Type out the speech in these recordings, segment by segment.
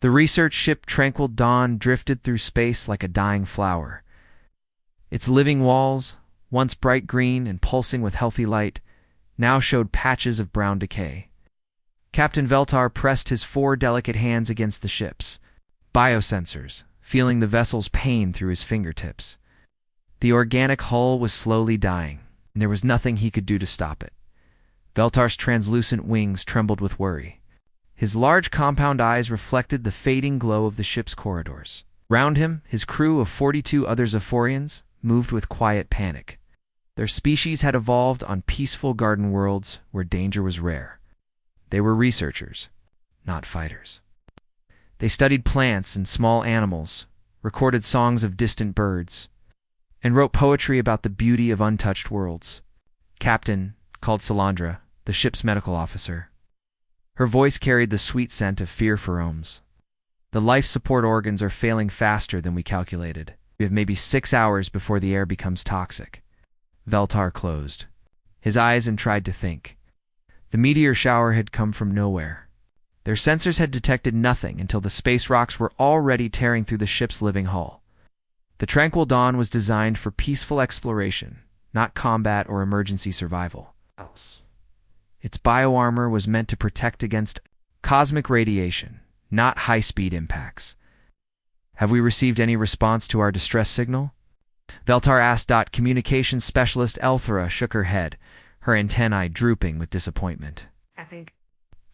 The research ship Tranquil Dawn drifted through space like a dying flower. Its living walls, once bright green and pulsing with healthy light, now showed patches of brown decay. Captain Veltar pressed his 4 delicate hands against the ship's biosensors, feeling the vessel's pain through his fingertips. The organic hull was slowly dying, and there was nothing he could do to stop it. Veltar's translucent wings trembled with worry. His large compound eyes reflected the fading glow of the ship's corridors. Round him, his crew of 42 other Zephyrians moved with quiet panic. Their species had evolved on peaceful garden worlds where danger was rare. They were researchers, not fighters. They studied plants and small animals, recorded songs of distant birds, and wrote poetry about the beauty of untouched worlds. Captain, called Salandra, the ship's medical officer. Her voice carried the sweet scent of fear pheromones. The life support organs are failing faster than we calculated. We have maybe 6 hours before the air becomes toxic. Veltar closed his eyes and tried to think. The meteor shower had come from nowhere. Their sensors had detected nothing until the space rocks were already tearing through the ship's living hull. The Tranquil Dawn was designed for peaceful exploration, not combat or emergency survival. Its bioarmor was meant to protect against cosmic radiation, not high-speed impacts. Have we received any response to our distress signal? Veltar asked. Communications specialist Elthra shook her head, her antennae drooping with disappointment.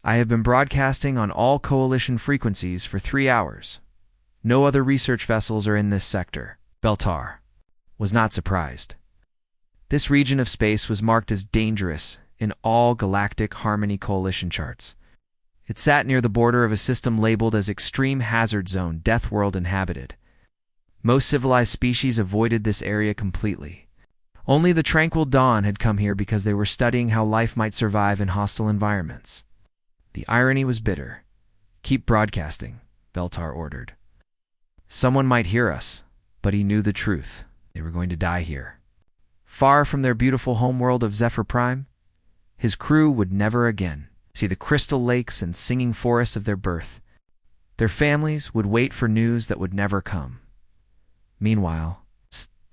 I have been broadcasting on all coalition frequencies for 3 hours. No other research vessels are in this sector. Veltar was not surprised. This region of space was marked as dangerous in all Galactic Harmony Coalition charts. It sat near the border of a system labeled as Extreme Hazard Zone, Deathworld inhabited. Most civilized species avoided this area completely. Only the Tranquil Dawn had come here because they were studying how life might survive in hostile environments. The irony was bitter. Keep broadcasting, Veltar ordered. Someone might hear us, but he knew the truth. They were going to die here. Far from their beautiful homeworld of Zephyr Prime, his crew would never again see the crystal lakes and singing forests of their birth. Their families would wait for news that would never come. Meanwhile,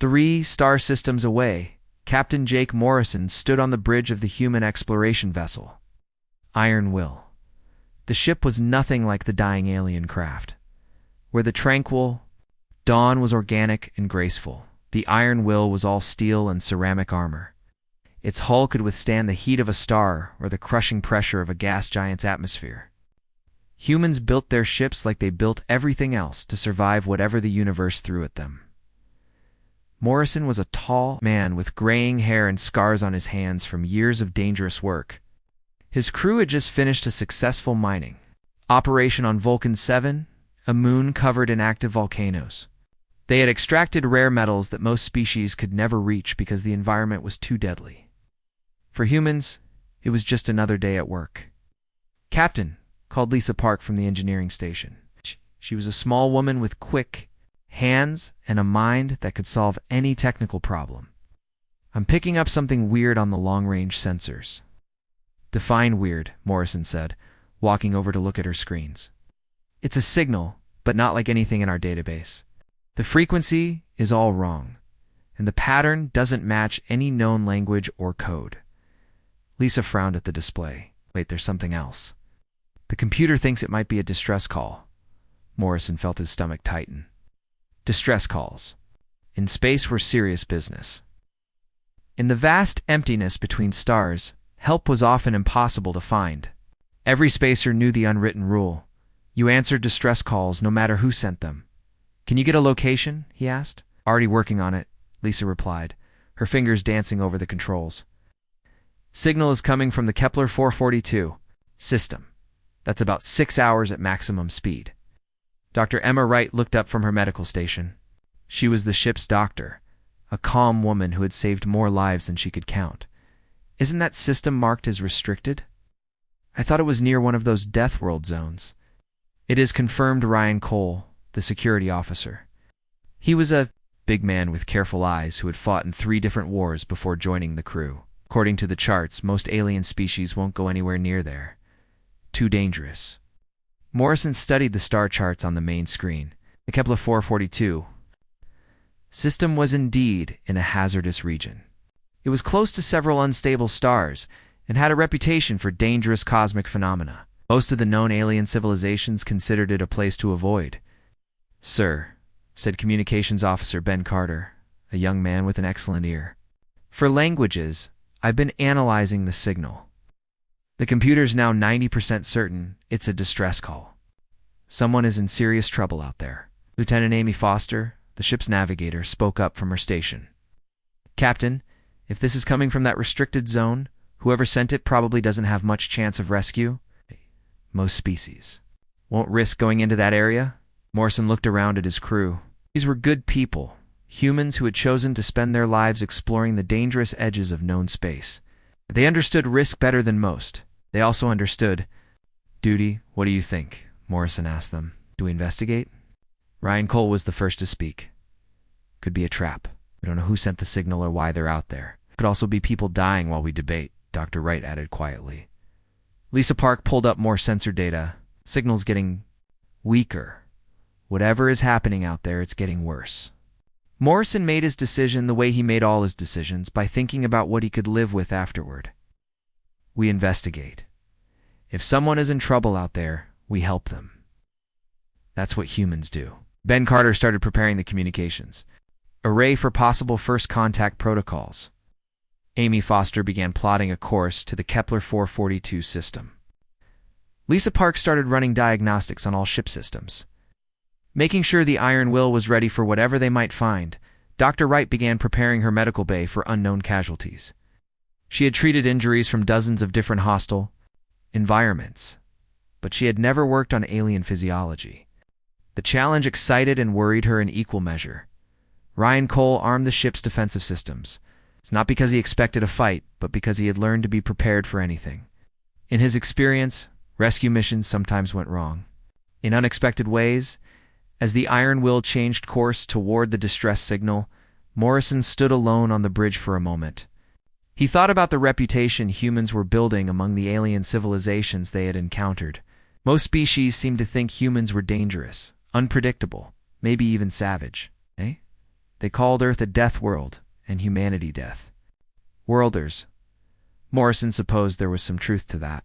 3 star systems away, Captain Jake Morrison stood on the bridge of the human exploration vessel, Iron Will. The ship was nothing like the dying alien craft. Where the Tranquil Dawn was organic and graceful, the Iron Will was all steel and ceramic armor. Its hull could withstand the heat of a star or the crushing pressure of a gas giant's atmosphere. Humans built their ships like they built everything else to survive whatever the universe threw at them. Morrison was a tall man with graying hair and scars on his hands from years of dangerous work. His crew had just finished a successful mining operation on Vulcan 7, a moon covered in active volcanoes. They had extracted rare metals that most species could never reach because the environment was too deadly. For humans, it was just another day at work. Captain, called Lisa Park from the engineering station. She was a small woman with quick hands and a mind that could solve any technical problem. I'm picking up something weird on the long-range sensors. Define weird, Morrison said, walking over to look at her screens. It's a signal, but not like anything in our database. The frequency is all wrong, and the pattern doesn't match any known language or code. Lisa frowned at the display. Wait, there's something else. The computer thinks it might be a distress call. Morrison felt his stomach tighten. Distress calls. In space were serious business. In the vast emptiness between stars, help was often impossible to find. Every spacer knew the unwritten rule. You answered distress calls no matter who sent them. Can you get a location? He asked. Already working on it, Lisa replied, her fingers dancing over the controls. Signal is coming from the Kepler 442 system. That's about 6 hours at maximum speed. Dr. Emma Wright looked up from her medical station. She was the ship's doctor, a calm woman who had saved more lives than she could count. Isn't that system marked as restricted? I thought it was near one of those Deathworld zones. It is, confirmed Ryan Cole, the security officer. He was a big man with careful eyes who had fought in 3 different wars before joining the crew. According to the charts, most alien species won't go anywhere near there. Too dangerous. Morrison studied the star charts on the main screen. The Kepler 442 system was indeed in a hazardous region. It was close to several unstable stars and had a reputation for dangerous cosmic phenomena. Most of the known alien civilizations considered it a place to avoid. "Sir," said Communications Officer Ben Carter, a young man with an excellent ear. "For languages, I've been analyzing the signal. The computer's now 90% certain it's a distress call. Someone is in serious trouble out there." Lieutenant Amy Foster, the ship's navigator, spoke up from her station. "Captain, if this is coming from that restricted zone, whoever sent it probably doesn't have much chance of rescue. Most species won't risk going into that area." Morrison looked around at his crew. These were good people, humans who had chosen to spend their lives exploring the dangerous edges of known space. They understood risk better than most. They also understood duty. "What do you think?" Morrison asked them. "Do we investigate?" Ryan Cole was the first to speak. "Could be a trap. We don't know who sent the signal or why they're out there. Could also be people dying while we debate," Dr. Wright added quietly. Lisa Park pulled up more sensor data. "Signal's getting weaker. Whatever is happening out there, it's getting worse." Morrison made his decision the way he made all his decisions, by thinking about what he could live with afterward. "We investigate. If someone is in trouble out there, we help them. That's what humans do." Ben Carter started preparing the communications. Array for possible first contact protocols. Amy Foster began plotting a course to the Kepler 442 system. Lisa Park started running diagnostics on all ship systems. Making sure the Iron Will was ready for whatever they might find, Dr. Wright began preparing her medical bay for unknown casualties. She had treated injuries from dozens of different hostile environments, but she had never worked on alien physiology. The challenge excited and worried her in equal measure. Ryan Cole armed the ship's defensive systems. It's not because he expected a fight, but because he had learned to be prepared for anything. In his experience, rescue missions sometimes went wrong. In unexpected ways, as the Iron Will changed course toward the distress signal, Morrison stood alone on the bridge for a moment. He thought about the reputation humans were building among the alien civilizations they had encountered. Most species seemed to think humans were dangerous, unpredictable, maybe even savage. They called Earth a death world, and humanity death. Worlders. Morrison supposed there was some truth to that.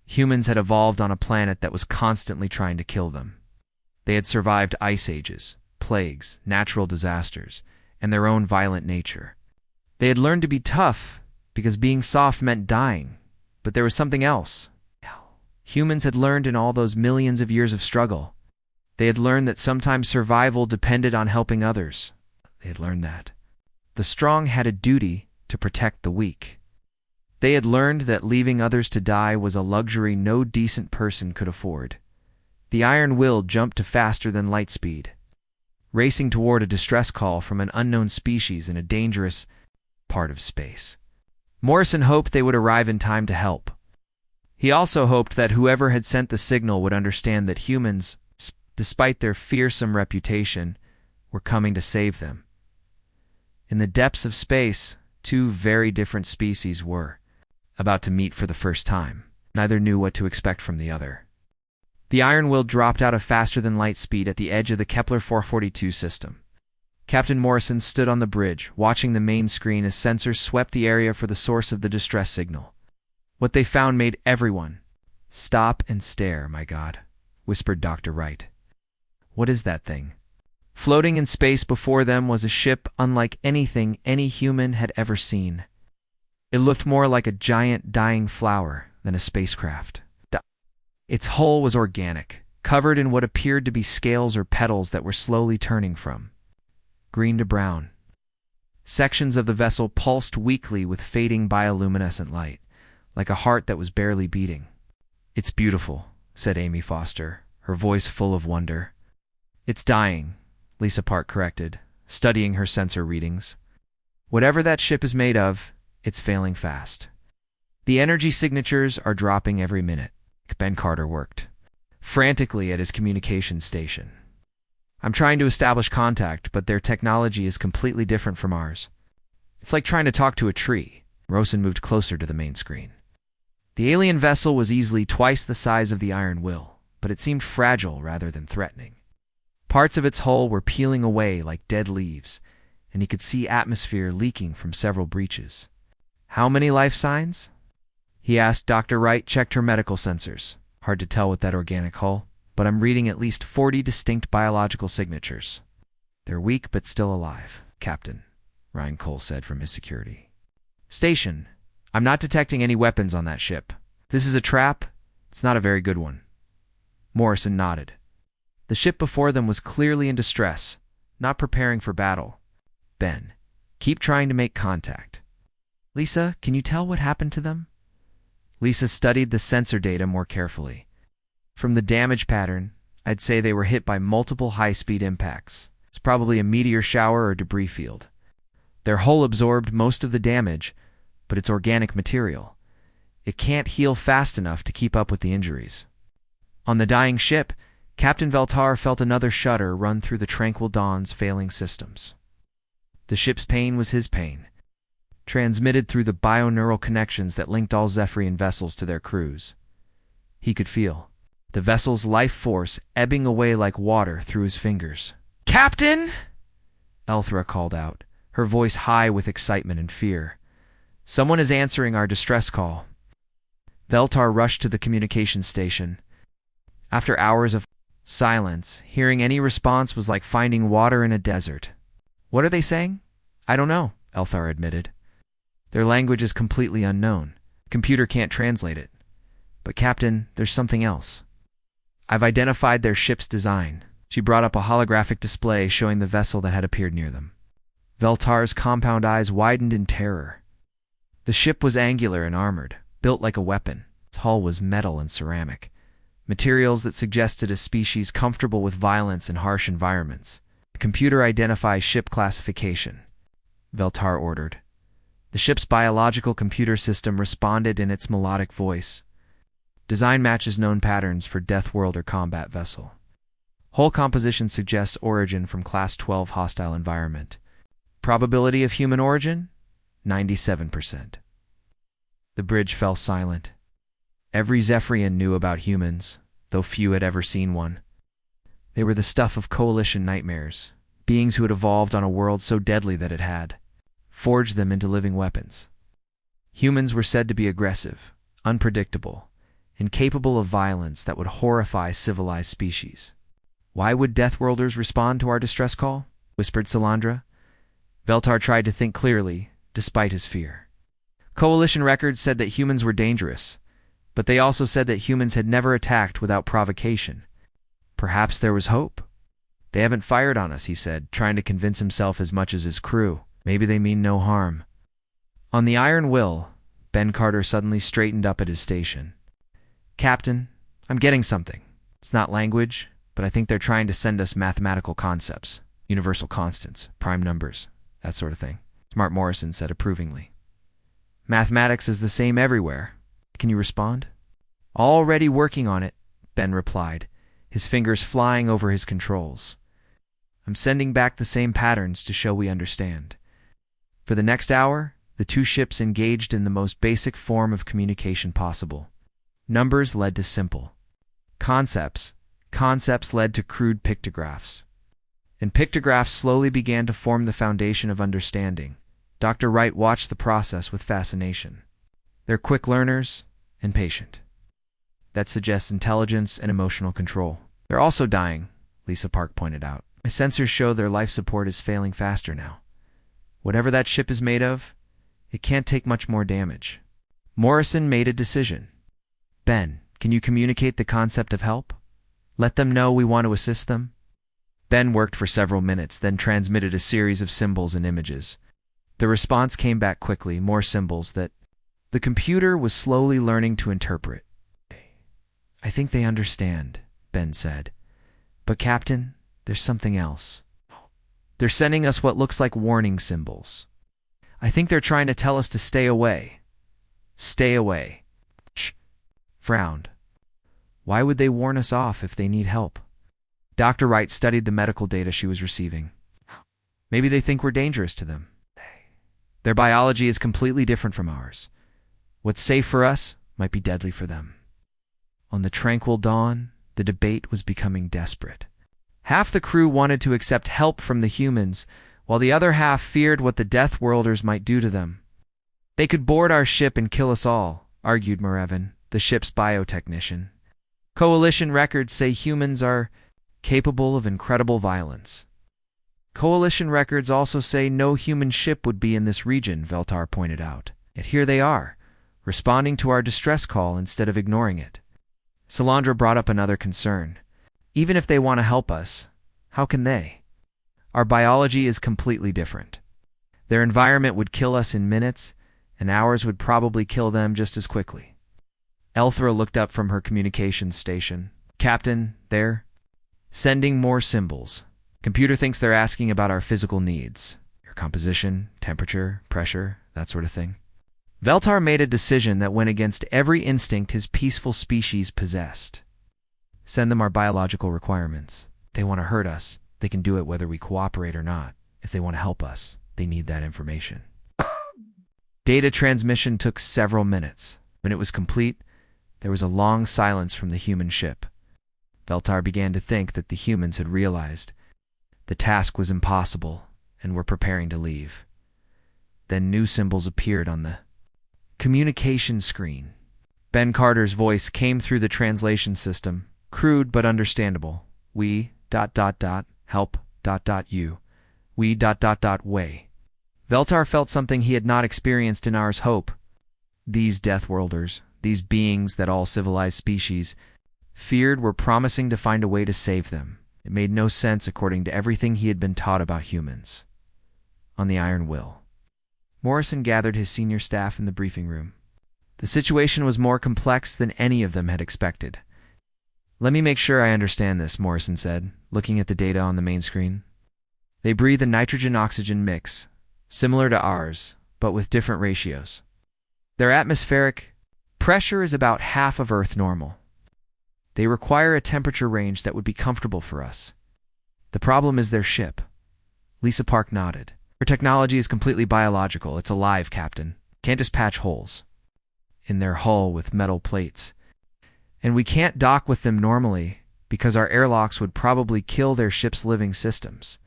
Humans had evolved on a planet that was constantly trying to kill them. They had survived ice ages, plagues, natural disasters, and their own violent nature. They had learned to be tough because being soft meant dying, but there was something else. Humans had learned in all those millions of years of struggle. They had learned that sometimes survival depended on helping others. They had learned that the strong had a duty to protect the weak. They had learned that leaving others to die was a luxury no decent person could afford. The Iron Will jumped to faster than light speed, racing toward a distress call from an unknown species in a dangerous part of space. Morrison hoped they would arrive in time to help. He also hoped that whoever had sent the signal would understand that humans, despite their fearsome reputation, were coming to save them. In the depths of space, two very different species were about to meet for the first time. Neither knew what to expect from the other. The Iron Will dropped out of faster-than-light speed at the edge of the Kepler 442 system. Captain Morrison stood on the bridge, watching the main screen as sensors swept the area for the source of the distress signal. What they found made everyone stop and stare. "My God," whispered Dr. Wright. "What is that thing?" Floating in space before them was a ship unlike anything any human had ever seen. It looked more like a giant dying flower than a spacecraft. Its hull was organic, covered in what appeared to be scales or petals that were slowly turning from green to brown. Sections of the vessel pulsed weakly with fading bioluminescent light, like a heart that was barely beating. "It's beautiful," said Amy Foster, her voice full of wonder. "It's dying," Lisa Park corrected, studying her sensor readings. "Whatever that ship is made of, it's failing fast. The energy signatures are dropping every minute." Ben Carter worked frantically at his communications station. "I'm trying to establish contact, but their technology is completely different from ours. It's like trying to talk to a tree." Morrison moved closer to the main screen. The alien vessel was easily twice the size of the Iron Will. but it seemed fragile rather than threatening. Parts of its hull were peeling away like dead leaves, and he could see atmosphere leaking from several breaches. "How many life signs?" he asked. Dr. Wright checked her medical sensors. "Hard to tell with that organic hull, but I'm reading at least 40 distinct biological signatures." "They're weak but still alive, Captain," Ryan Cole said from his security station. "I'm not detecting any weapons on that ship. This is a trap. It's not a very good one." Morrison nodded. The ship before them was clearly in distress, not preparing for battle. "Ben, keep trying to make contact." "Lisa, can you tell what happened to them?" Lisa studied the sensor data more carefully. "From the damage pattern, I'd say they were hit by multiple high-speed impacts. It's probably a meteor shower or debris field. Their hull absorbed most of the damage, but it's organic material. It can't heal fast enough to keep up with the injuries." On the dying ship, Captain Veltar felt another shudder run through the Tranquil Dawn's failing systems. The ship's pain was his pain, transmitted through the bioneural connections that linked all Zephyrian vessels to their crews. He could feel the vessel's life force ebbing away like water through his fingers. "Captain!" Elthra called out, her voice high with excitement and fear. "Someone is answering our distress call." Veltar rushed to the communications station. After hours of silence, hearing any response was like finding water in a desert. "What are they saying?" "I don't know," Elthar admitted. "Their language is completely unknown. The computer can't translate it. But Captain, there's something else. I've identified their ship's design." She brought up a holographic display showing the vessel that had appeared near them. Veltar's compound eyes widened in terror. The ship was angular and armored, built like a weapon. Its hull was metal and ceramic, materials that suggested a species comfortable with violence and harsh environments. "The computer identifies ship classification," Veltar ordered. The ship's biological computer system responded in its melodic voice. "Design matches known patterns for Deathworlder combat vessel. Hull composition suggests origin from Class 12 hostile environment. Probability of human origin? 97%. The bridge fell silent. Every Zephyrian knew about humans, though few had ever seen one. They were the stuff of Coalition nightmares, beings who had evolved on a world so deadly that it had forged them into living weapons. Humans were said to be aggressive, unpredictable, and capable of violence that would horrify civilized species. "Why would Deathworlders respond to our distress call?" whispered Salandra. Veltar tried to think clearly, despite his fear. Coalition records said that humans were dangerous, but they also said that humans had never attacked without provocation. Perhaps there was hope. "They haven't fired on us," he said, trying to convince himself as much as his crew. "Maybe they mean no harm." On the Iron Will, Ben Carter suddenly straightened up at his station. "Captain, I'm getting something. It's not language, but I think they're trying to send us mathematical concepts, universal constants, prime numbers, that sort of thing," Smart Morrison said approvingly. "Mathematics is the same everywhere. Can you respond?" "Already working on it," Ben replied, his fingers flying over his controls. "I'm sending back the same patterns to show we understand." For the next hour, the two ships engaged in the most basic form of communication possible. Numbers led to simple concepts. Concepts led to crude pictographs. And pictographs slowly began to form the foundation of understanding. Dr. Wright watched the process with fascination. They're quick learners and patient. That suggests intelligence and emotional control. "They're also dying," Lisa Park pointed out. "My sensors show their life support is failing faster now. Whatever that ship is made of, it can't take much more damage." Morrison made a decision. "Ben, can you communicate the concept of help? Let them know we want to assist them?" Ben worked for several minutes, then transmitted a series of symbols and images. The response came back quickly, more symbols that the computer was slowly learning to interpret. "I think they understand," Ben said. "But Captain, there's something else. They're sending us what looks like warning symbols. I think they're trying to tell us to stay away." "Stay away." Frowned. "Why would they warn us off if they need help?" Dr. Wright studied the medical data she was receiving. "Maybe they think we're dangerous to them. Their biology is completely different from ours. What's safe for us might be deadly for them." On the Tranquil Dawn, The debate was becoming desperate. Half the crew wanted to accept help from the humans, while the other half feared what the Deathworlders might do to them. "They could board our ship and kill us all," argued Marevin, the ship's biotechnician. "Coalition records say humans are capable of incredible violence." "Coalition records also say no human ship would be in this region," Veltar pointed out. "Yet here they are, responding to our distress call instead of ignoring it." Salandra brought up another concern. "Even if they want to help us, how can they? Our biology is completely different. Their environment would kill us in minutes, and ours would probably kill them just as quickly." Elthra looked up from her communications station. "Captain, they're sending more symbols. Computer thinks they're asking about our physical needs. Your composition, temperature, pressure, that sort of thing." Veltar made a decision that went against every instinct his peaceful species possessed. "Send them our biological requirements. If they want to hurt us, they can do it whether we cooperate or not. If they want to help us, they need that information." Data transmission took several minutes. When it was complete, there was a long silence from the human ship. Veltar began to think that the humans had realized the task was impossible and were preparing to leave. Then new symbols appeared on the communication screen. Ben Carter's voice came through the translation system, crude but understandable. "We, help, you. We, way." Veltar felt something he had not experienced in Ars Hope. These Deathworlders, these beings that all civilized species feared, were promising to find a way to save them. It made no sense according to everything he had been taught about humans. On the Iron Will, Morrison gathered his senior staff in the briefing room. The situation was more complex than any of them had expected. "Let me make sure I understand this," Morrison said, looking at the data on the main screen. "They breathe a nitrogen-oxygen mix, similar to ours, but with different ratios. Their atmospheric pressure is about half of Earth normal. They require a temperature range that would be comfortable for us. The problem is their ship." Lisa Park nodded. "Her technology is completely biological. It's alive, Captain. Can't just patch holes in their hull with metal plates. And we can't dock with them normally because our airlocks would probably kill their ship's living systems."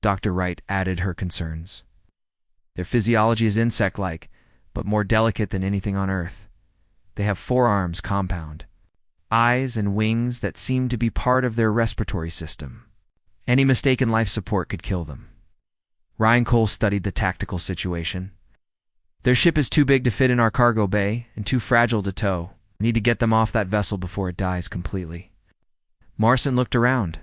Dr. Wright added her concerns. "Their physiology is insect-like, but more delicate than anything on Earth. They have forearms compound, eyes and wings that seem to be part of their respiratory system. Any mistake in life support could kill them." Ryan Cole studied the tactical situation. "Their ship is too big to fit in our cargo bay and too fragile to tow. We need to get them off that vessel before it dies completely." Morrison looked around.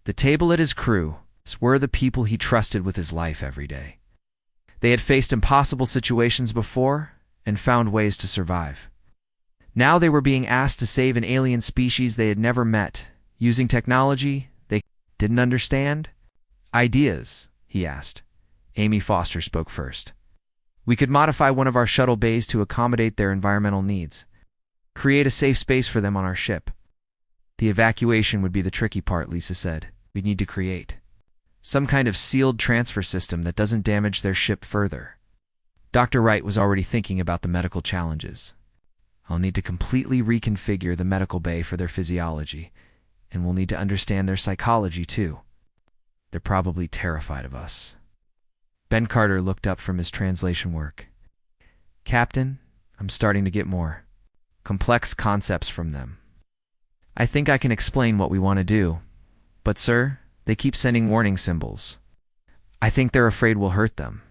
The table at his crew were the people he trusted with his life every day. They had faced impossible situations before and found ways to survive. Now they were being asked to save an alien species they had never met, using technology they didn't understand. "Ideas?" he asked. Amy Foster spoke first. "We could modify one of our shuttle bays to accommodate their environmental needs. Create a safe space for them on our ship." "The evacuation would be the tricky part," Lisa said. "We'd need to create some kind of sealed transfer system that doesn't damage their ship further." Dr. Wright was already thinking about the medical challenges. "I'll need to completely reconfigure the medical bay for their physiology, and we'll need to understand their psychology too. They're probably terrified of us." Ben Carter looked up from his translation work. "Captain, I'm starting to get more complex concepts from them. I think I can explain what we want to do. But, sir, they keep sending warning symbols. I think they're afraid we'll hurt them."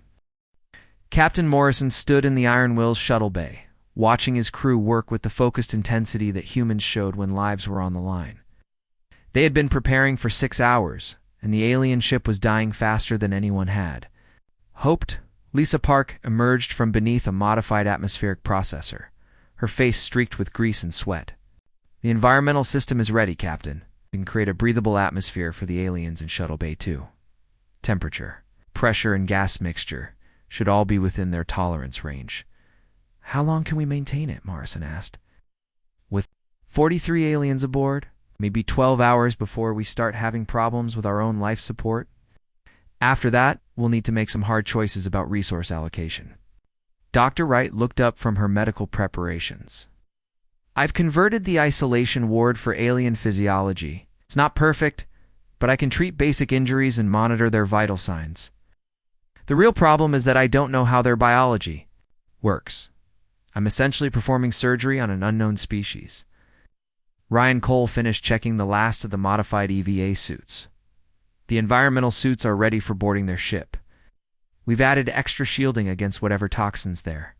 Captain Morrison stood in the Iron Will's shuttle bay, watching his crew work with the focused intensity that humans showed when lives were on the line. They had been preparing for 6 hours, and the alien ship was dying faster than anyone had hoped. Lisa Park emerged from beneath a modified atmospheric processor, her face streaked with grease and sweat. "The environmental system is ready, Captain. We can create a breathable atmosphere for the aliens in Shuttle Bay 2. Temperature, pressure, and gas mixture should all be within their tolerance range." "How long can we maintain it?" Morrison asked. "With 43 aliens aboard, maybe 12 hours before we start having problems with our own life support. After that, we'll need to make some hard choices about resource allocation." Dr. Wright looked up from her medical preparations. I've converted the isolation ward for alien physiology. It's not perfect, but I can treat basic injuries and monitor their vital signs. The real problem is that I don't know how their biology works. I'm essentially performing surgery on an unknown species. Ryan Cole finished checking the last of the modified EVA suits. The environmental suits are ready for boarding their ship. We've added extra shielding against whatever toxins there.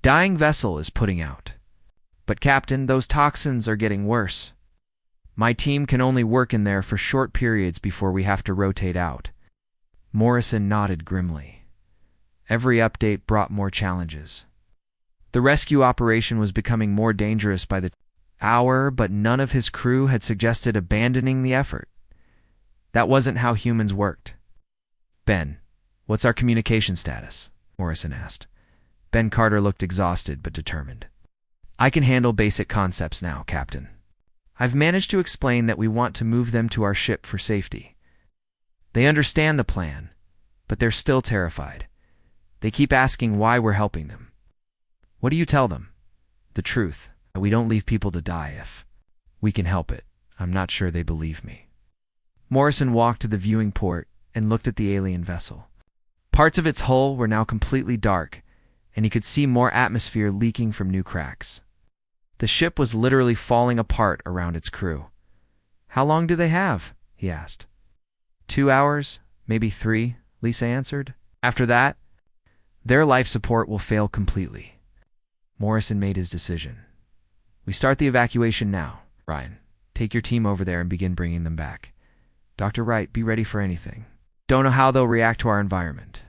Dying vessel is putting out. But Captain, those toxins are getting worse. My team can only work in there for short periods before we have to rotate out. Morrison nodded grimly. Every update brought more challenges. The rescue operation was becoming more dangerous by the hour, but none of his crew had suggested abandoning the effort. That wasn't how humans worked. Ben, what's our communication status? Morrison asked. Ben Carter looked exhausted but determined. I can handle basic concepts now, Captain. I've managed to explain that we want to move them to our ship for safety. They understand the plan, but they're still terrified. They keep asking why we're helping them. What do you tell them? The truth. We don't leave people to die if we can help it. I'm not sure they believe me. Morrison walked to the viewing port and looked at the alien vessel. Parts of its hull were now completely dark, and he could see more atmosphere leaking from new cracks. The ship was literally falling apart around its crew. How long do they have? He asked. 2 hours, maybe 3, Lisa answered. After that, their life support will fail completely. Morrison made his decision. We start the evacuation now. Ryan, take your team over there and begin bringing them back. Dr. Wright, be ready for anything. Don't know how they'll react to our environment,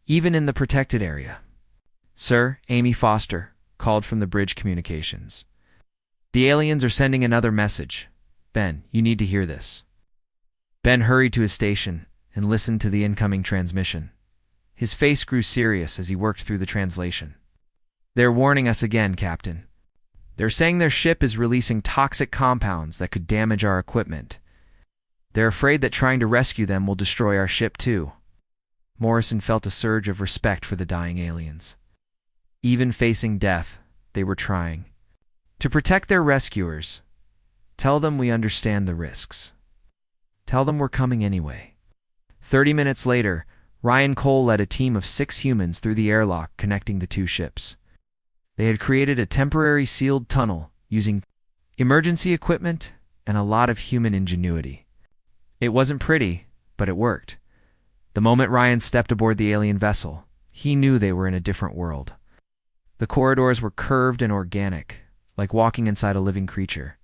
even in the protected area. Sir, Amy Foster called from the bridge communications. The aliens are sending another message. Ben, you need to hear this. Ben hurried to his station and listened to the incoming transmission. His face grew serious as he worked through the translation. They're warning us again, Captain. They're saying their ship is releasing toxic compounds that could damage our equipment. They're afraid that trying to rescue them will destroy our ship too. Morrison felt a surge of respect for the dying aliens. Even facing death, they were trying. To protect their rescuers, tell them we understand the risks. Tell them we're coming anyway. 30 minutes later, Ryan Cole led a team of 6 humans through the airlock connecting the 2 ships. They had created a temporary sealed tunnel using emergency equipment and a lot of human ingenuity. It wasn't pretty, but it worked. The moment Ryan stepped aboard the alien vessel, he knew they were in a different world. The corridors were curved and organic, like walking inside a living creature.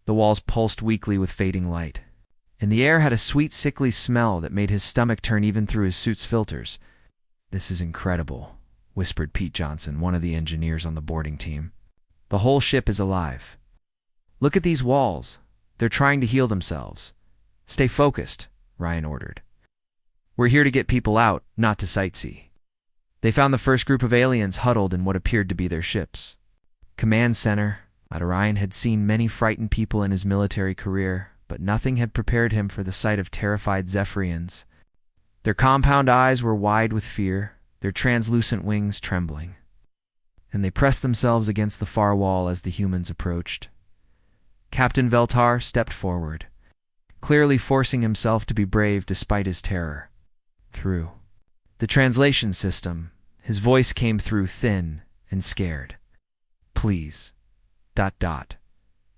The walls pulsed weakly with fading light, and the air had a sweet, sickly smell that made his stomach turn even through his suit's filters. This is incredible, whispered Pete Johnson, one of the engineers on the boarding team. The whole ship is alive. Look at these walls. They're trying to heal themselves. Stay focused, Ryan ordered. We're here to get people out, not to sightsee. They found the first group of aliens huddled in what appeared to be their ships. Command Center. Ryan had seen many frightened people in his military career, but nothing had prepared him for the sight of terrified Zephyrians. Their compound eyes were wide with fear, their translucent wings trembling. And they pressed themselves against the far wall as the humans approached. Captain Veltar stepped forward, clearly forcing himself to be brave despite his terror. Through the translation system, his voice came through thin and scared. Please, ...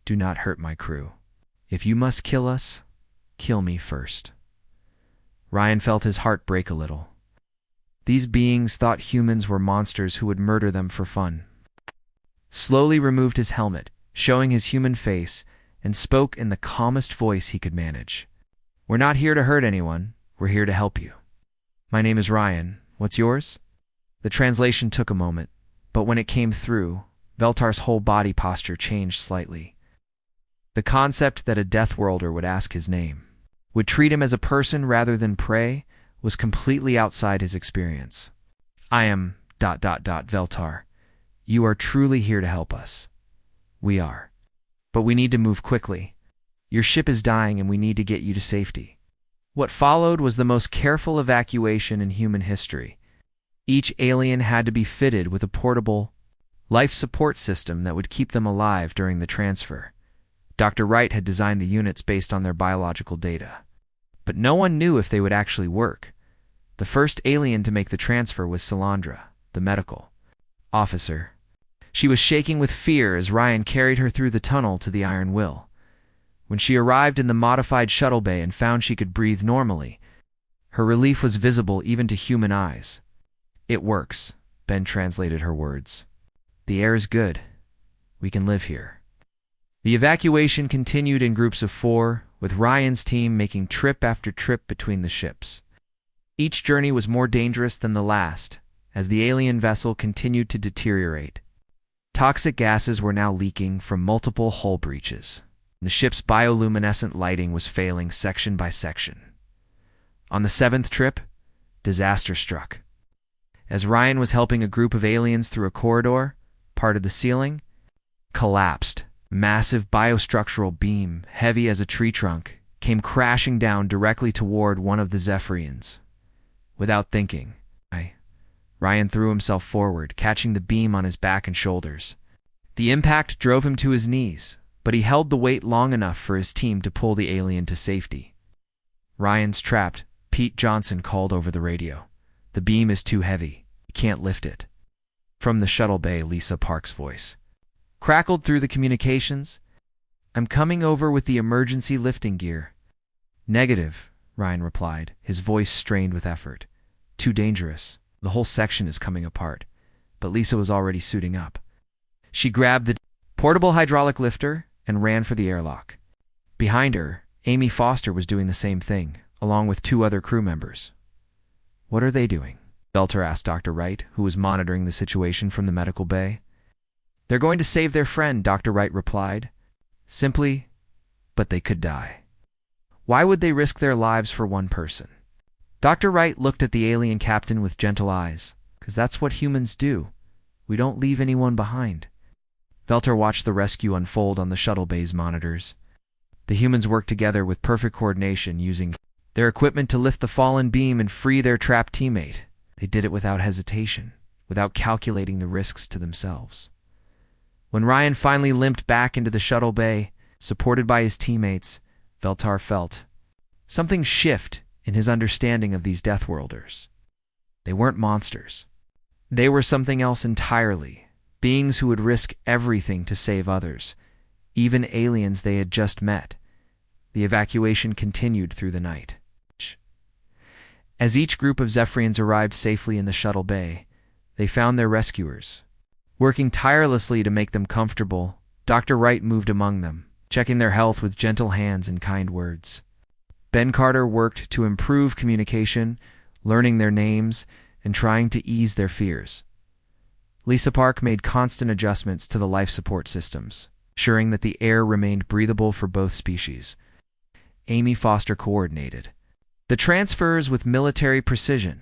do not hurt my crew. If you must kill us, kill me first. Ryan felt his heart break a little. These beings thought humans were monsters who would murder them for fun. Slowly removed his helmet, showing his human face, and spoke in the calmest voice he could manage. We're not here to hurt anyone. We're here to help you. My name is Ryan. What's yours? The translation took a moment, but when it came through, Veltar's whole body posture changed slightly. The concept that a Deathworlder would ask his name, would treat him as a person rather than prey, was completely outside his experience. I am ... Veltar. You are truly here to help us. We are. But we need to move quickly. Your ship is dying and we need to get you to safety. What followed was the most careful evacuation in human history. Each alien had to be fitted with a portable life support system that would keep them alive during the transfer. Dr. Wright had designed the units based on their biological data. But no one knew if they would actually work. The first alien to make the transfer was Salandra, the medical officer. She was shaking with fear as Ryan carried her through the tunnel to the Iron Will. When she arrived in the modified shuttle bay and found she could breathe normally, her relief was visible even to human eyes. "It works," Ben translated her words. "The air is good. We can live here." The evacuation continued in groups of 4, with Ryan's team making trip after trip between the ships. Each journey was more dangerous than the last, as the alien vessel continued to deteriorate. Toxic gases were now leaking from multiple hull breaches. The ship's bioluminescent lighting was failing section by section. On the 7th trip, disaster struck. As Ryan was helping a group of aliens through a corridor, part of the ceiling collapsed. Massive biostructural beam, heavy as a tree trunk, came crashing down directly toward one of the Zephyrians. Without thinking, Ryan threw himself forward, catching the beam on his back and shoulders. The impact drove him to his knees, but he held the weight long enough for his team to pull the alien to safety. "Ryan's trapped," Pete Johnson called over the radio. "The beam is too heavy. You can't lift it." From the shuttle bay, Lisa Park's voice crackled through the communications. "I'm coming over with the emergency lifting gear." "Negative," Ryan replied, his voice strained with effort. "Too dangerous. The whole section is coming apart." But Lisa was already suiting up. She grabbed the portable hydraulic lifter and ran for the airlock. Behind her, Amy Foster was doing the same thing, along with 2 other crew members. "What are they doing?" Belter asked Dr. Wright, who was monitoring the situation from the medical bay. "They're going to save their friend," Dr. Wright replied. Simply, but they could die. Why would they risk their lives for one person? Dr. Wright looked at the alien captain with gentle eyes. "'Cause that's what humans do. We don't leave anyone behind." Velter watched the rescue unfold on the shuttle bay's monitors. The humans worked together with perfect coordination, using their equipment to lift the fallen beam and free their trapped teammate. They did it without hesitation, without calculating the risks to themselves. When Ryan finally limped back into the shuttle bay, supported by his teammates, Veltar felt something shift in his understanding of these Deathworlders. They weren't monsters. They were something else entirely, beings who would risk everything to save others, even aliens they had just met. The evacuation continued through the night. As each group of Zephyrians arrived safely in the shuttle bay, they found their rescuers. Working tirelessly to make them comfortable, Dr. Wright moved among them, checking their health with gentle hands and kind words. Ben Carter worked to improve communication, learning their names, and trying to ease their fears. Lisa Park made constant adjustments to the life support systems, ensuring that the air remained breathable for both species. Amy Foster coordinated the transfers with military precision,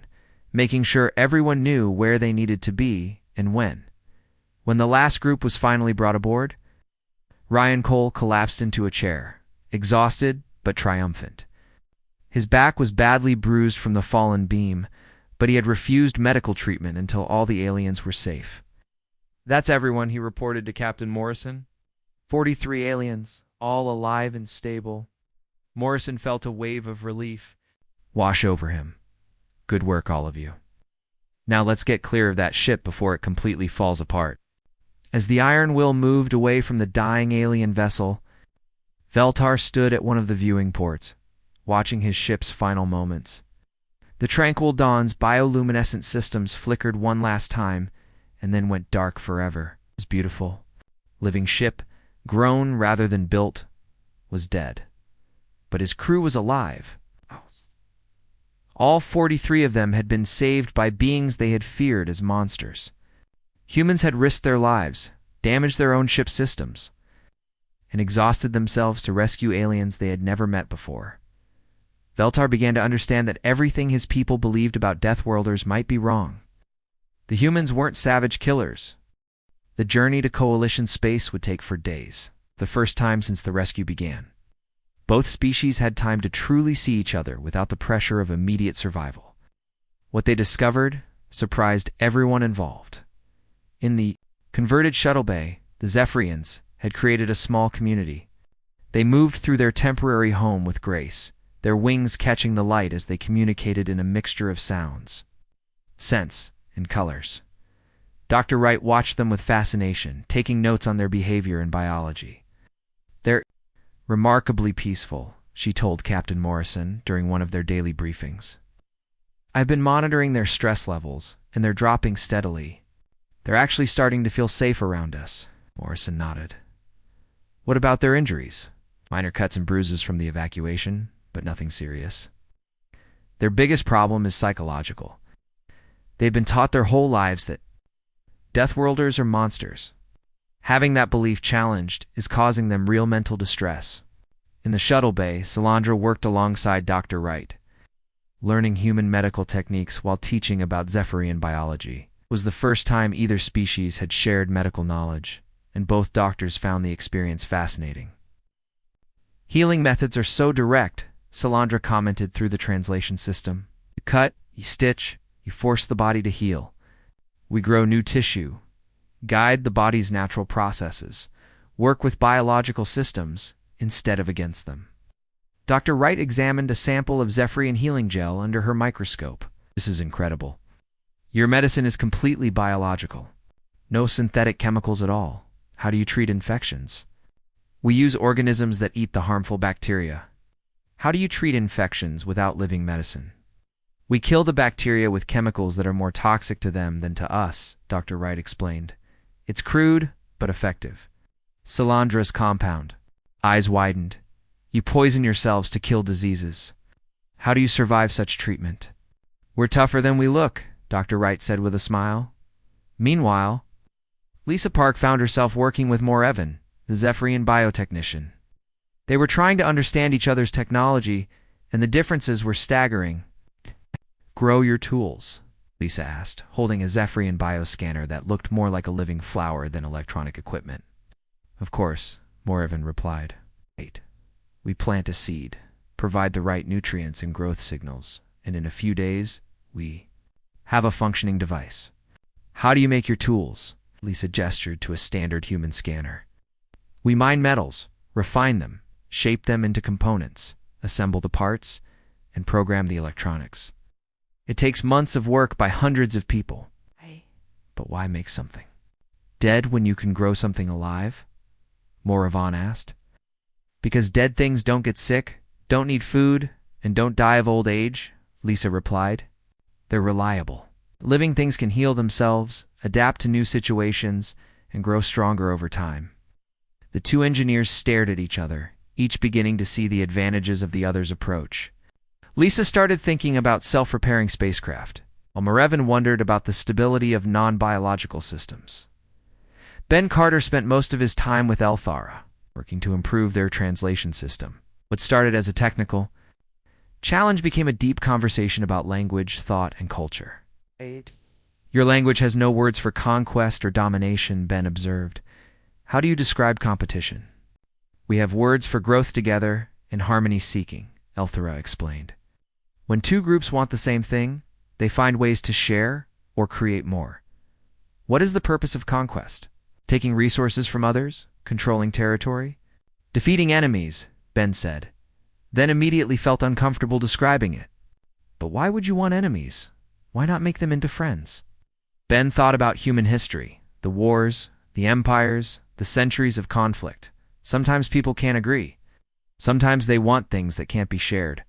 making sure everyone knew where they needed to be and when. When the last group was finally brought aboard, Ryan Cole collapsed into a chair, exhausted but triumphant. His back was badly bruised from the fallen beam, but he had refused medical treatment until all the aliens were safe. "That's everyone," he reported to Captain Morrison. 43 aliens, all alive and stable." Morrison felt a wave of relief wash over him. "Good work, all of you. Now let's get clear of that ship before it completely falls apart." As the Iron Will moved away from the dying alien vessel, Veltar stood at one of the viewing ports, watching his ship's final moments. The Tranquil Dawn's bioluminescent systems flickered one last time and then went dark forever. His beautiful, living ship, grown rather than built, was dead. But his crew was alive. All 43 of them had been saved by beings they had feared as monsters. Humans had risked their lives, damaged their own ship systems, and exhausted themselves to rescue aliens they had never met before. Veltar began to understand that everything his people believed about Deathworlders might be wrong. The humans weren't savage killers. The journey to Coalition space would take for days, the first time since the rescue began. Both species had time to truly see each other without the pressure of immediate survival. What they discovered surprised everyone involved. In the Converted shuttle bay, the Zephyrians had created a small community. They moved through their temporary home with grace, their wings catching the light as they communicated in a mixture of sounds, scents, and colors. Dr. Wright watched them with fascination, taking notes on their behavior and biology. "They're remarkably peaceful," she told Captain Morrison during one of their daily briefings. "I've been monitoring their stress levels, and they're dropping steadily. They're actually starting to feel safe around us." Morrison nodded. "What about their injuries?" "Minor cuts and bruises from the evacuation, but nothing serious. Their biggest problem is psychological. They've been taught their whole lives that Deathworlders are monsters. Having that belief challenged is causing them real mental distress." In the shuttle bay, Salandra worked alongside Dr. Wright, learning human medical techniques while teaching about Zephyrian biology. It was the first time either species had shared medical knowledge, and both doctors found the experience fascinating. "Healing methods are so direct," Salandra commented through the translation system. "You cut, you stitch, you force the body to heal. We grow new tissue, guide the body's natural processes, work with biological systems instead of against them." Dr. Wright examined a sample of Zephyrian healing gel under her microscope. "This is incredible. Your medicine is completely biological. No synthetic chemicals at all. How do you treat infections?" "We use organisms that eat the harmful bacteria." "How do you treat infections without living medicine?" "We kill the bacteria with chemicals that are more toxic to them than to us," Dr. Wright explained. "It's crude, but effective." Salandra's compound. Eyes widened. "You poison yourselves to kill diseases. How do you survive such treatment?" "We're tougher than we look," Dr. Wright said with a smile. Meanwhile, Lisa Park found herself working with Evan, the Zephyrian biotechnician. They were trying to understand each other's technology, and the differences were staggering. "Grow your tools?" Lisa asked, holding a Zephyrian bioscanner that looked more like a living flower than electronic equipment. "Of course," Evan replied. "Wait. We plant a seed, provide the right nutrients and growth signals, and in a few days, we have a functioning device." "How do you make your tools?" Lisa gestured to a standard human scanner. "We mine metals, refine them, shape them into components, assemble the parts, and program the electronics. It takes months of work by hundreds of people." "But why make something dead when you can grow something alive?" Moravan asked. "Because dead things don't get sick, don't need food, and don't die of old age," Lisa replied. "They're reliable. Living things can heal themselves, adapt to new situations, and grow stronger over time." The two engineers stared at each other, each beginning to see the advantages of the other's approach. Lisa started thinking about self-repairing spacecraft, while Morevan wondered about the stability of non-biological systems. Ben Carter spent most of his time with Elthara, working to improve their translation system. What started as a technical challenge became a deep conversation about language, thought, and culture. "Your language has no words for conquest or domination," Ben observed. "How do you describe competition?" "We have words for growth together and harmony seeking," Elthara explained. "When two groups want the same thing, they find ways to share or create more." "What is the purpose of conquest? Taking resources from others? Controlling territory?" "Defeating enemies," Ben said, then immediately felt uncomfortable describing it. "But why would you want enemies? Why not make them into friends?" Ben thought about human history, the wars, the empires, the centuries of conflict. Sometimes people can't agree. Sometimes they want things that can't be shared.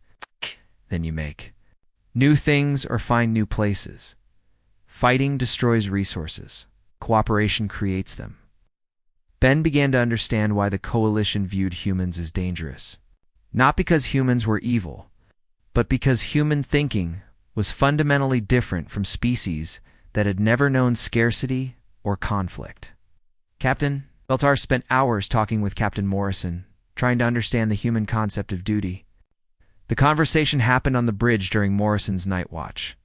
Then you make new things or find new places. Fighting destroys resources. Cooperation creates them. Ben began to understand why the coalition viewed humans as dangerous. Not because humans were evil, but because human thinking was fundamentally different from species that had never known scarcity or conflict. Captain Beltar spent hours talking with Captain Morrison, trying to understand the human concept of duty. The conversation happened on the bridge during Morrison's night watch.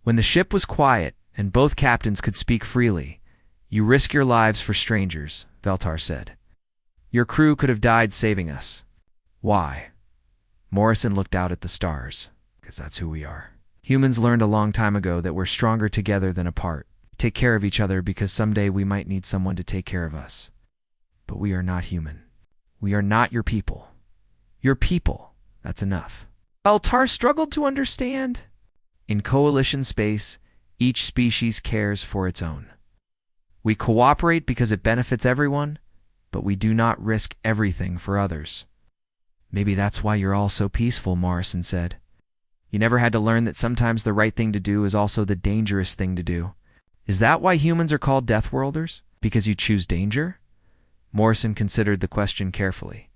When the ship was quiet and both captains could speak freely, "You risk your lives for strangers," Beltar said. "Your crew could have died saving us." "Why?" Morrison looked out at the stars. "Because that's who we are. Humans learned a long time ago that we're stronger together than apart. It take care of each other because someday we might need someone to take care of us. But we are not human. We are not your people. Your people, that's enough. Veltar struggled to understand. In coalition space, each species cares for its own. We cooperate because it benefits everyone, but we do not risk everything for others. Maybe that's why you're all so peaceful, Morrison said. You never had to learn that sometimes the right thing to do is also the dangerous thing to do. Is that why humans are called Deathworlders? Because you choose danger? Morrison considered the question carefully.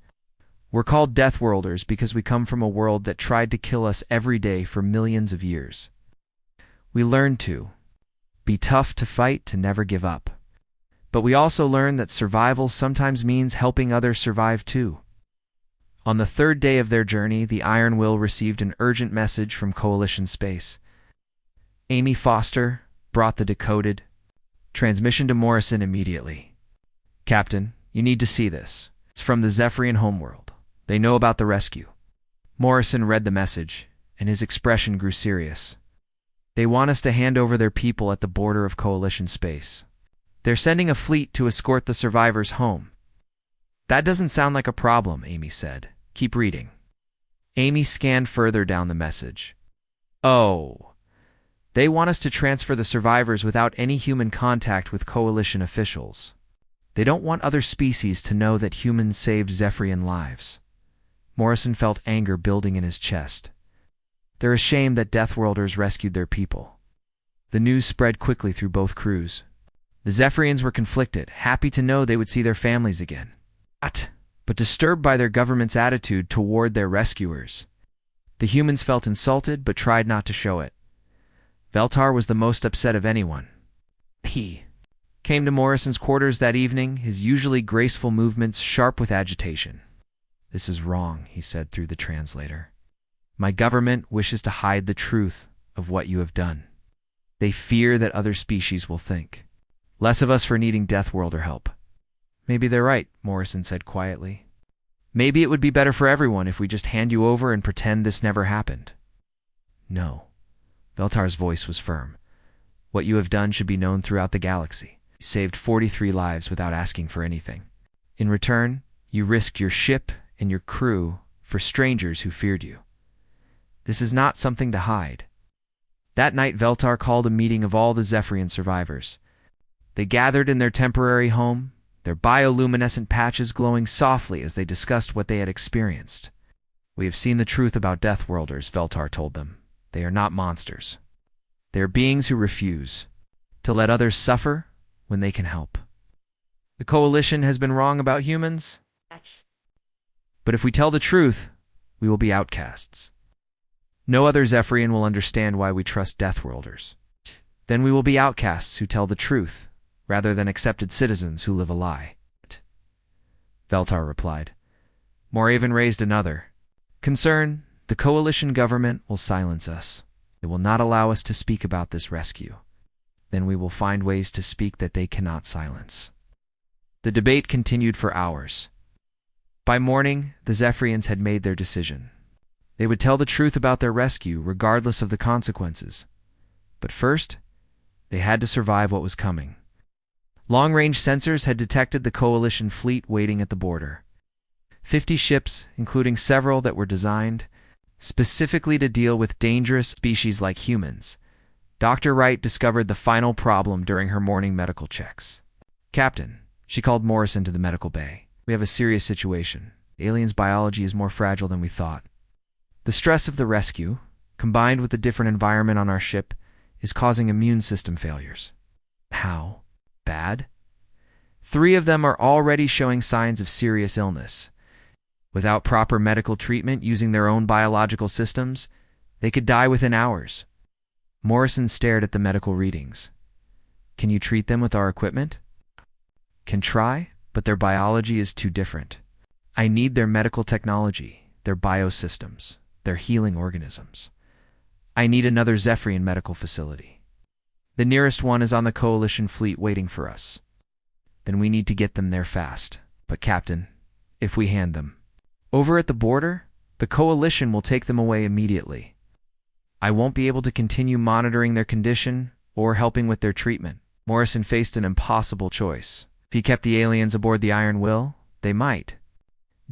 We're called Deathworlders because we come from a world that tried to kill us every day for millions of years. We learned to be tough, to fight, to never give up. But we also learned that survival sometimes means helping others survive too. On the third day of their journey, the Iron Will received an urgent message from Coalition Space. Amy Foster brought the decoded transmission to Morrison immediately. Captain, you need to see this. It's from the Zephyrian homeworld. They know about the rescue. Morrison read the message, and his expression grew serious. They want us to hand over their people at the border of Coalition Space. They're sending a fleet to escort the survivors home. That doesn't sound like a problem, Amy said. Keep reading. Amy scanned further down the message. Oh, they want us to transfer the survivors without any human contact with Coalition officials. They don't want other species to know that humans saved Zephyrian lives. Morrison felt anger building in his chest. They're ashamed that Deathworlders rescued their people. The news spread quickly through both crews. The Zephyrians were conflicted, happy to know they would see their families again. But disturbed by their government's attitude toward their rescuers. The humans felt insulted but tried not to show it. Veltar was the most upset of anyone. He came to Morrison's quarters that evening, his usually graceful movements sharp with agitation. This is wrong, he said through the translator. My government wishes to hide the truth of what you have done. They fear that other species will think less of us for needing Deathworlder help. Maybe they're right, Morrison said quietly. Maybe it would be better for everyone if we just hand you over and pretend this never happened. No. Veltar's voice was firm. What you have done should be known throughout the galaxy. You saved 43 lives without asking for anything. In return, you risked your ship and your crew for strangers who feared you. This is not something to hide. That night, Veltar called a meeting of all the Zephyrian survivors. They gathered in their temporary home, their bioluminescent patches glowing softly as they discussed what they had experienced. We have seen the truth about Deathworlders, Veltar told them. They are not monsters. They are beings who refuse to let others suffer when they can help. The Coalition has been wrong about humans, but if we tell the truth, we will be outcasts. No other Zephyrian will understand why we trust Deathworlders. Then we will be outcasts who tell the truth, rather than accepted citizens who live a lie. Veltar replied. Moraven raised another concern. The Coalition government will silence us. It will not allow us to speak about this rescue. Then we will find ways to speak that they cannot silence. The debate continued for hours. By morning, the Zephyrians had made their decision. They would tell the truth about their rescue, regardless of the consequences. But first, they had to survive what was coming. Long-range sensors had detected the Coalition fleet waiting at the border. 50 ships, including several that were designed specifically to deal with dangerous species like humans. Dr. Wright discovered the final problem during her morning medical checks. Captain, she called Morrison to the medical bay. We have a serious situation. Aliens' biology is more fragile than we thought. The stress of the rescue, combined with the different environment on our ship, is causing immune system failures. How bad? 3 of them are already showing signs of serious illness. Without proper medical treatment using their own biological systems, they could die within hours. Morrison stared at the medical readings. Can you treat them with our equipment? Can try, but their biology is too different. I need their medical technology, their biosystems, their healing organisms. I need another Zephyrian medical facility. The nearest one is on the Coalition fleet waiting for us. Then we need to get them there fast. But Captain, if we hand them over at the border, the Coalition will take them away immediately. I won't be able to continue monitoring their condition or helping with their treatment. Morrison faced an impossible choice. If he kept the aliens aboard the Iron Will, they might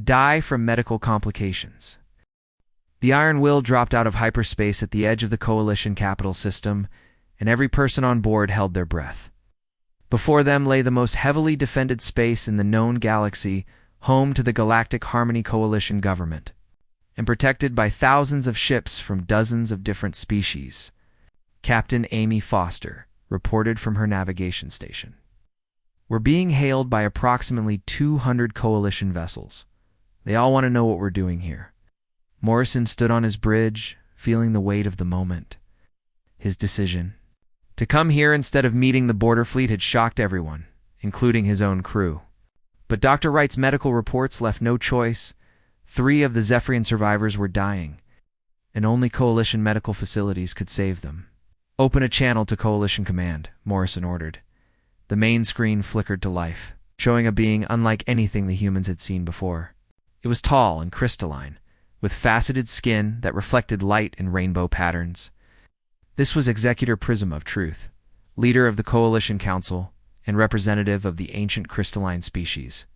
die from medical complications. The Iron Will dropped out of hyperspace at the edge of the Coalition capital system, and every person on board held their breath. Before them lay the most heavily defended space in the known galaxy, home to the Galactic Harmony Coalition government, and protected by thousands of ships from dozens of different species. Captain Amy Foster reported from her navigation station. We're being hailed by approximately 200 Coalition vessels. They all want to know what we're doing here. Morrison stood on his bridge, feeling the weight of the moment. His decision to come here instead of meeting the border fleet had shocked everyone, including his own crew. But Dr. Wright's medical reports left no choice. 3 of the Zephyrian survivors were dying, and only Coalition medical facilities could save them. Open a channel to Coalition Command, Morrison ordered. The main screen flickered to life, showing a being unlike anything the humans had seen before. It was tall and crystalline, with faceted skin that reflected light in rainbow patterns. This was Executor Prism of Truth, leader of the Coalition Council and representative of the ancient crystalline species.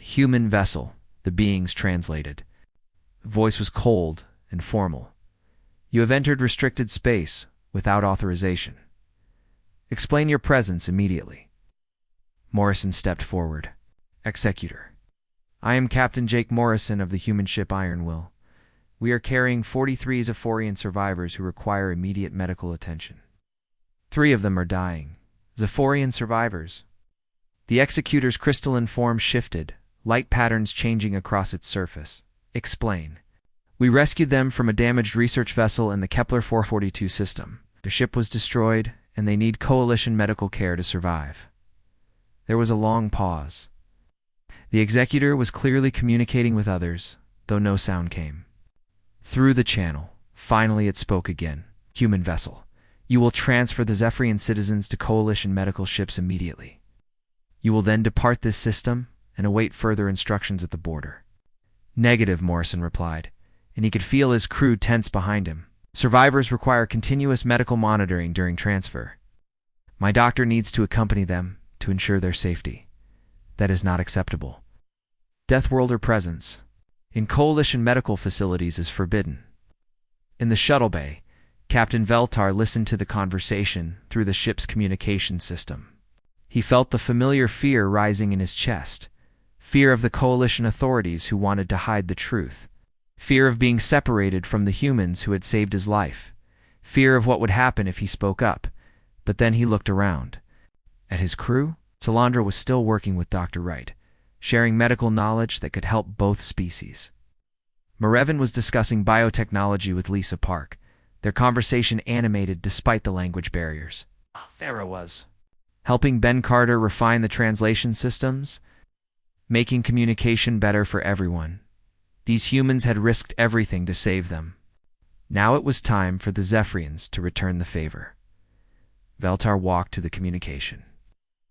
Human vessel, the beings translated. The voice was cold and formal. You have entered restricted space without authorization. Explain your presence immediately. Morrison stepped forward. Executor. I am Captain Jake Morrison of the human ship Iron Will. We are carrying 43 Zephyrian survivors who require immediate medical attention. 3 of them are dying. Zephyrian survivors. The Executor's crystalline form shifted, light patterns changing across its surface. Explain. We rescued them from a damaged research vessel in the Kepler 442 system. Their ship was destroyed, and they need Coalition medical care to survive. There was a long pause. The Executor was clearly communicating with others, though no sound came. Through the channel, finally it spoke again. Human vessel. You will transfer the Zephyrian citizens to Coalition medical ships immediately. You will then depart this system and await further instructions at the border. Negative, Morrison replied, and he could feel his crew tense behind him. Survivors require continuous medical monitoring during transfer. My doctor needs to accompany them to ensure their safety. That is not acceptable. Deathworlder presence in Coalition medical facilities is forbidden. In the shuttle bay, Captain Veltar listened to the conversation through the ship's communication system. He felt the familiar fear rising in his chest. Fear of the Coalition authorities who wanted to hide the truth. Fear of being separated from the humans who had saved his life. Fear of what would happen if he spoke up. But then he looked around. At his crew, Salandra was still working with Dr. Wright, sharing medical knowledge that could help both species. Marevin was discussing biotechnology with Lisa Park, their conversation animated despite the language barriers. Farah was helping Ben Carter refine the translation systems, making communication better for everyone. These humans had risked everything to save them. Now it was time for the Zephyrians to return the favor. Veltar walked to the communication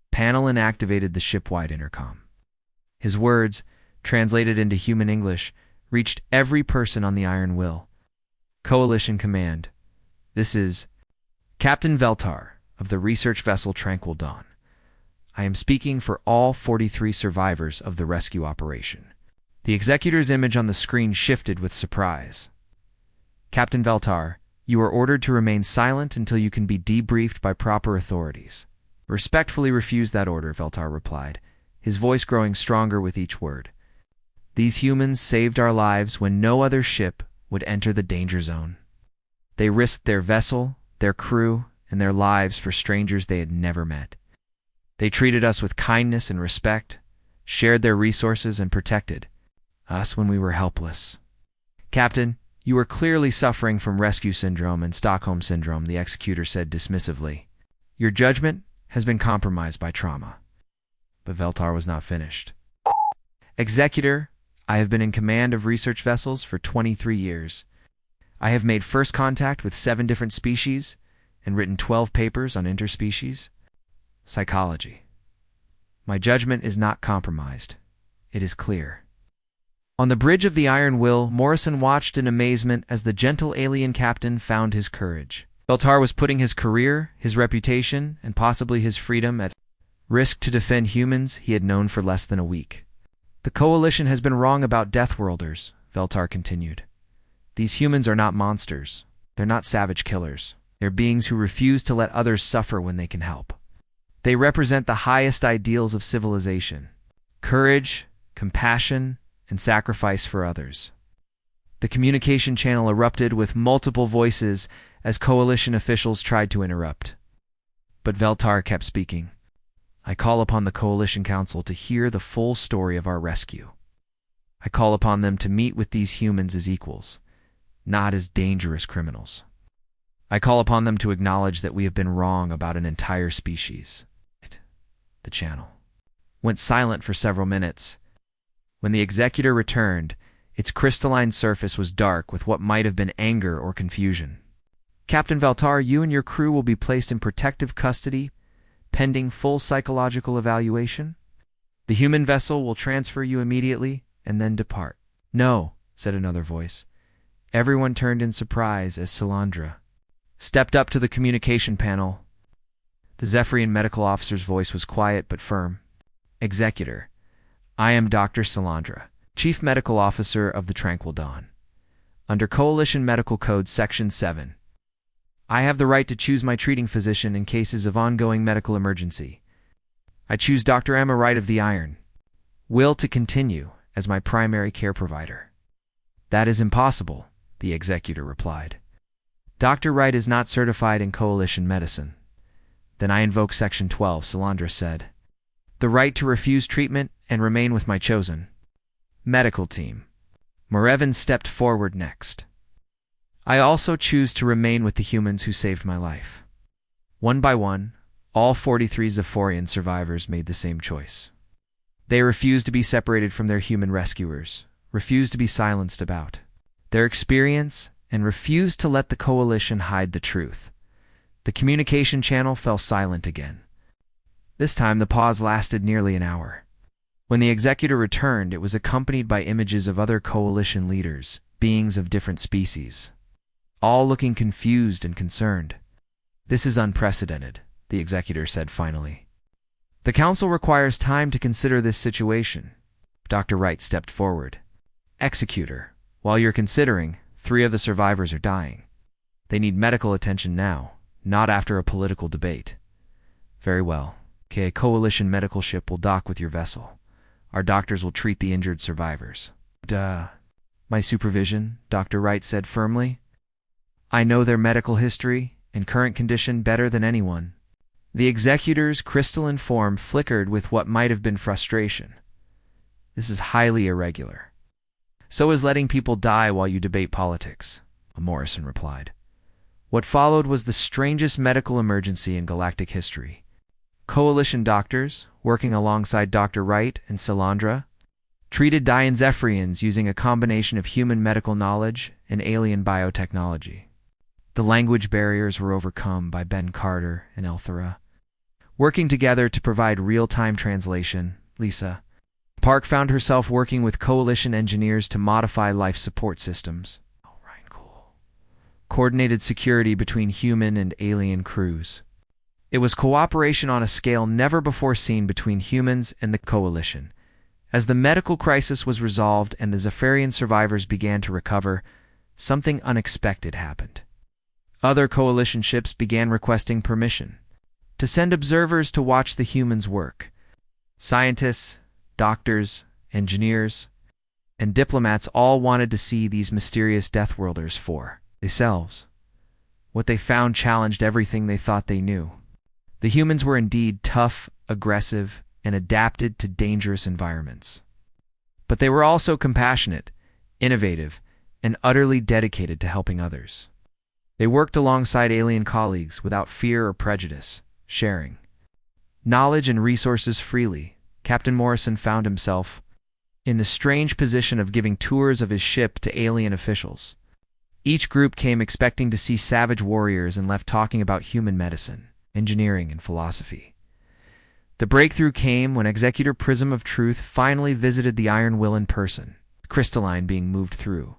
panel and activated the ship-wide intercom. His words, translated into human English, reached every person on the Iron Will. Coalition Command. This is Captain Veltar of the research vessel Tranquil Dawn. I am speaking for all 43 survivors of the rescue operation. The Executor's image on the screen shifted with surprise. Captain Veltar, you are ordered to remain silent until you can be debriefed by proper authorities. Respectfully refuse that order, Veltar replied, his voice growing stronger with each word. These humans saved our lives when no other ship would enter the danger zone. They risked their vessel, their crew, and their lives for strangers they had never met. They treated us with kindness and respect, shared their resources, and protected us when we were helpless. Captain, you are clearly suffering from rescue syndrome and Stockholm syndrome, the Executor said dismissively. Your judgment has been compromised by trauma. But Veltar was not finished. Executor, I have been in command of research vessels for 23 years. I have made first contact with 7 different species and written 12 papers on interspecies psychology. My judgment is not compromised. It is clear. On the bridge of the Iron Will, Morrison watched in amazement as the gentle alien captain found his courage. Veltar was putting his career, his reputation, and possibly his freedom at risk to defend humans he had known for less than a week. The Coalition has been wrong about Deathworlders, Veltar continued. These humans are not monsters. They're not savage killers. They're beings who refuse to let others suffer when they can help. They represent the highest ideals of civilization: courage, compassion, and sacrifice for others. The communication channel erupted with multiple voices as Coalition officials tried to interrupt. But Veltar kept speaking. I call upon the Coalition Council to hear the full story of our rescue. I call upon them to meet with these humans as equals, not as dangerous criminals. I call upon them to acknowledge that we have been wrong about an entire species. The channel went silent for several minutes. When the executor returned, its crystalline surface was dark with what might have been anger or confusion. Captain Veltar, you and your crew will be placed in protective custody, pending full psychological evaluation. The human vessel will transfer you immediately and then depart. No, said another voice. Everyone turned in surprise as Salandra stepped up to the communication panel. The Zephyrian medical officer's voice was quiet but firm. Executor, I am Dr. Salandra, Chief Medical Officer of the Tranquil Dawn. Under Coalition Medical Code Section 7, I have the right to choose my treating physician in cases of ongoing medical emergency. I choose Dr. Emma Wright of the Iron Will to continue as my primary care provider. That is impossible, the executor replied. Dr. Wright is not certified in Coalition medicine. Then I invoke Section 12, Salandra said. The right to refuse treatment and remain with my chosen medical team. Morevan stepped forward next. I also choose to remain with the humans who saved my life. One by one, all 43 Zephyrian survivors made the same choice. They refused to be separated from their human rescuers, refused to be silenced about their experience, and refused to let the Coalition hide the truth. The communication channel fell silent again. This time the pause lasted nearly an hour. When the executor returned, it was accompanied by images of other Coalition leaders, beings of different species, all looking confused and concerned. This is unprecedented, the executor said finally. The council requires time to consider this situation. Dr. Wright stepped forward. Executor, while you're considering, 3 of the survivors are dying. They need medical attention now, not after a political debate. Very well. Okay, a Coalition medical ship will dock with your vessel. Our doctors will treat the injured survivors. Duh. My supervision, Dr. Wright said firmly. I know their medical history and current condition better than anyone. The executor's crystalline form flickered with what might have been frustration. This is highly irregular. So is letting people die while you debate politics, Morrison replied. What followed was the strangest medical emergency in galactic history. Coalition doctors, working alongside Dr. Wright and Salandra, treated dying Zephyrians using a combination of human medical knowledge and alien biotechnology. The language barriers were overcome by Ben Carter and Elthera. Working together to provide real-time translation, Lisa Park found herself working with Coalition engineers to modify life support systems. Coordinated security between human and alien crews. It was cooperation on a scale never before seen between humans and the Coalition. As the medical crisis was resolved and the Zephyrian survivors began to recover, something unexpected happened. Other Coalition ships began requesting permission to send observers to watch the humans work. Scientists, doctors, engineers, and diplomats all wanted to see these mysterious Deathworlders for themselves. What they found challenged everything they thought they knew. The humans were indeed tough, aggressive, and adapted to dangerous environments. But they were also compassionate, innovative, and utterly dedicated to helping others. They worked alongside alien colleagues without fear or prejudice, sharing knowledge and resources freely. Captain Morrison found himself in the strange position of giving tours of his ship to alien officials. Each group came expecting to see savage warriors and left talking about human medicine, engineering, and philosophy. The breakthrough came when Executor Prism of Truth finally visited the Iron Will in person, crystalline being moved through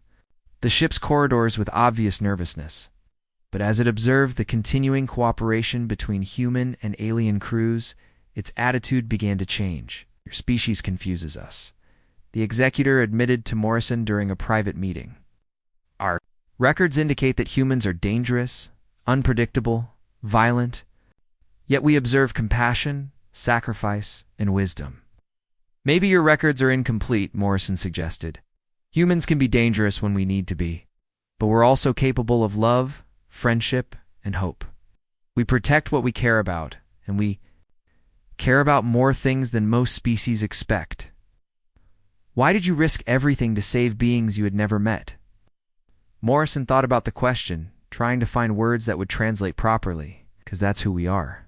the ship's corridors with obvious nervousness. But as it observed the continuing cooperation between human and alien crews, its attitude began to change. "Your species confuses us," the executor admitted to Morrison during a private meeting. "Our records indicate that humans are dangerous, unpredictable, violent, yet we observe compassion, sacrifice, and wisdom." "Maybe your records are incomplete," Morrison suggested. "Humans can be dangerous when we need to be, but we're also capable of love, friendship, and hope. We protect what we care about, and we care about more things than most species expect." "Why did you risk everything to save beings you had never met?" Morrison thought about the question, trying to find words that would translate properly, because that's who we are.